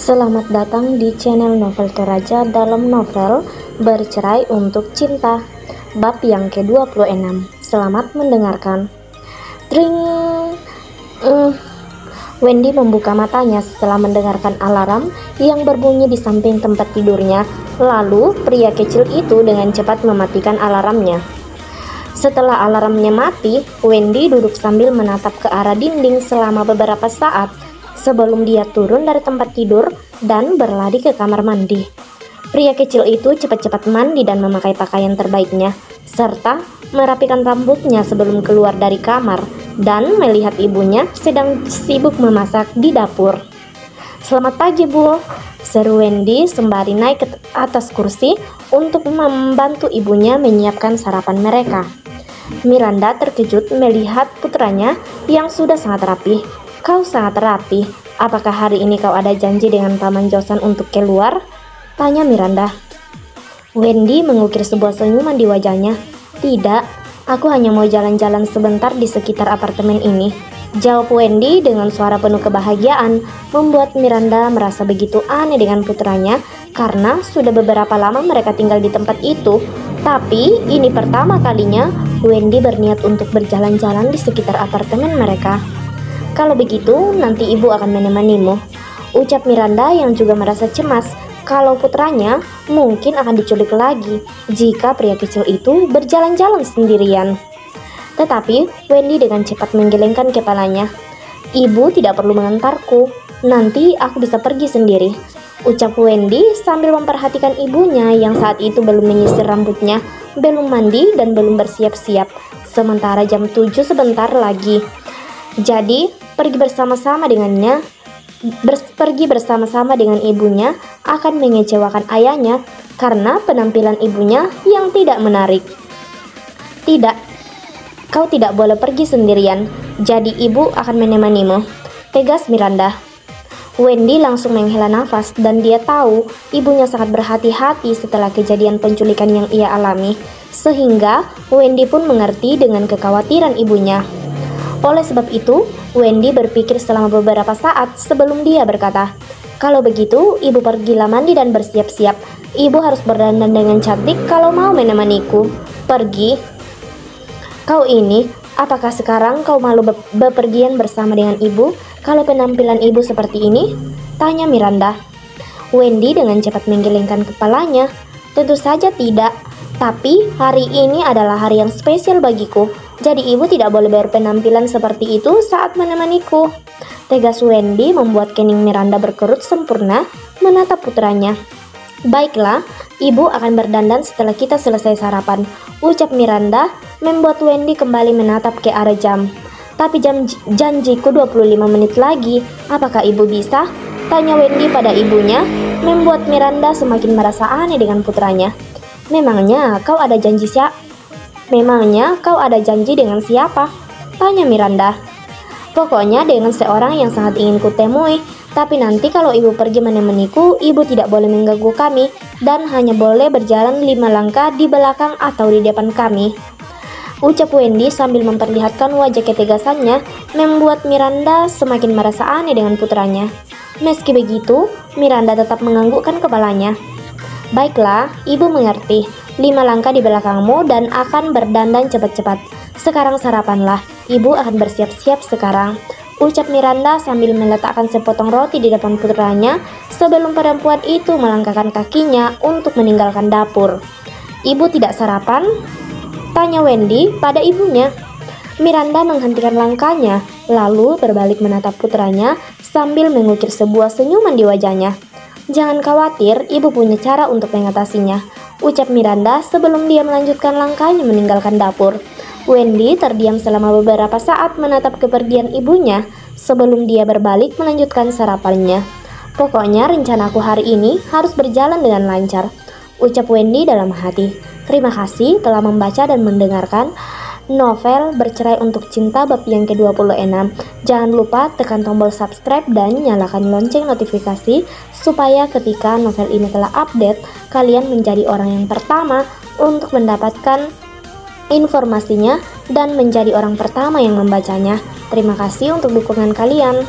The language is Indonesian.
Selamat datang di channel Novel Toraja dalam novel Bercerai untuk Cinta, bab yang ke-26. Selamat mendengarkan. Tring. Wendy membuka matanya setelah mendengarkan alarm yang berbunyi di samping tempat tidurnya. Lalu pria kecil itu dengan cepat mematikan alarmnya. Setelah alarmnya mati, Wendy duduk sambil menatap ke arah dinding selama beberapa saat sebelum dia turun dari tempat tidur dan berlari ke kamar mandi. Pria kecil itu cepat-cepat mandi dan memakai pakaian terbaiknya, serta merapikan rambutnya sebelum keluar dari kamar dan melihat ibunya sedang sibuk memasak di dapur. "Selamat pagi, Bu," seru Wendy sembari naik ke atas kursi untuk membantu ibunya menyiapkan sarapan mereka. Miranda terkejut melihat putranya yang sudah sangat rapi. "Kau sangat rapi. Apakah hari ini kau ada janji dengan Paman Josan untuk keluar?" tanya Miranda. Wendy mengukir sebuah senyuman di wajahnya. "Tidak, aku hanya mau jalan-jalan sebentar di sekitar apartemen ini," jawab Wendy dengan suara penuh kebahagiaan. Membuat Miranda merasa begitu aneh dengan putranya karena sudah beberapa lama mereka tinggal di tempat itu. Tapi ini pertama kalinya Wendy berniat untuk berjalan-jalan di sekitar apartemen mereka. "Kalau begitu, nanti ibu akan menemanimu," ucap Miranda yang juga merasa cemas kalau putranya mungkin akan diculik lagi jika pria kecil itu berjalan-jalan sendirian. Tetapi Wendy dengan cepat menggelengkan kepalanya. "Ibu tidak perlu mengantarku, nanti aku bisa pergi sendiri," ucap Wendy sambil memperhatikan ibunya yang saat itu belum menyisir rambutnya, belum mandi dan belum bersiap-siap, sementara jam 7 sebentar lagi. Jadi pergi bersama-sama dengan ibunya akan mengecewakan ayahnya karena penampilan ibunya yang tidak menarik. "Tidak, kau tidak boleh pergi sendirian, jadi ibu akan menemanimu," tegas Miranda. Wendy langsung menghela nafas dan dia tahu ibunya sangat berhati-hati setelah kejadian penculikan yang ia alami, sehingga Wendy pun mengerti dengan kekhawatiran ibunya. Oleh sebab itu, Wendy berpikir selama beberapa saat sebelum dia berkata, "Kalau begitu, ibu pergilah mandi dan bersiap-siap. Ibu harus berdandan dengan cantik kalau mau menemaniku. Pergi." "Kau ini, apakah sekarang kau malu bepergian bersama dengan ibu kalau penampilan ibu seperti ini?" tanya Miranda. Wendy dengan cepat menggelengkan kepalanya. "Tentu saja tidak. Tapi hari ini adalah hari yang spesial bagiku. Jadi ibu tidak boleh berpenampilan seperti itu saat menemaniku," tegas Wendy membuat kening Miranda berkerut sempurna menatap putranya. "Baiklah, ibu akan berdandan setelah kita selesai sarapan," ucap Miranda membuat Wendy kembali menatap ke arah jam. "Tapi janjiku 25 menit lagi. Apakah ibu bisa?" tanya Wendy pada ibunya, membuat Miranda semakin merasa aneh dengan putranya. Memangnya kau ada janji dengan siapa?" tanya Miranda. "Pokoknya dengan seorang yang sangat ingin kutemui. Tapi nanti kalau ibu pergi menemaniku, ibu tidak boleh mengganggu kami dan hanya boleh berjalan 5 langkah di belakang atau di depan kami," ucap Wendy sambil memperlihatkan wajah ketegasannya, membuat Miranda semakin merasa aneh dengan putranya. Meski begitu, Miranda tetap menganggukkan kepalanya. "Baiklah, ibu mengerti. 5 langkah di belakangmu dan akan berdandan cepat-cepat. Sekarang sarapanlah, ibu akan bersiap-siap sekarang," ucap Miranda sambil meletakkan sepotong roti di depan putranya sebelum perempuan itu melangkahkan kakinya untuk meninggalkan dapur. "Ibu tidak sarapan?" tanya Wendy pada ibunya. Miranda menghentikan langkahnya, lalu berbalik menatap putranya sambil mengukir sebuah senyuman di wajahnya. "Jangan khawatir, ibu punya cara untuk mengatasinya," ucap Miranda sebelum dia melanjutkan langkahnya meninggalkan dapur. Wendy terdiam selama beberapa saat menatap kepergian ibunya sebelum dia berbalik melanjutkan sarapannya. "Pokoknya rencanaku hari ini harus berjalan dengan lancar," ucap Wendy dalam hati. Terima kasih telah membaca dan mendengarkan novel Bercerai untuk Cinta bab yang ke-26. Jangan lupa tekan tombol subscribe dan nyalakan lonceng notifikasi supaya ketika novel ini telah update, kalian menjadi orang yang pertama untuk mendapatkan informasinya dan menjadi orang pertama yang membacanya. Terima kasih untuk dukungan kalian.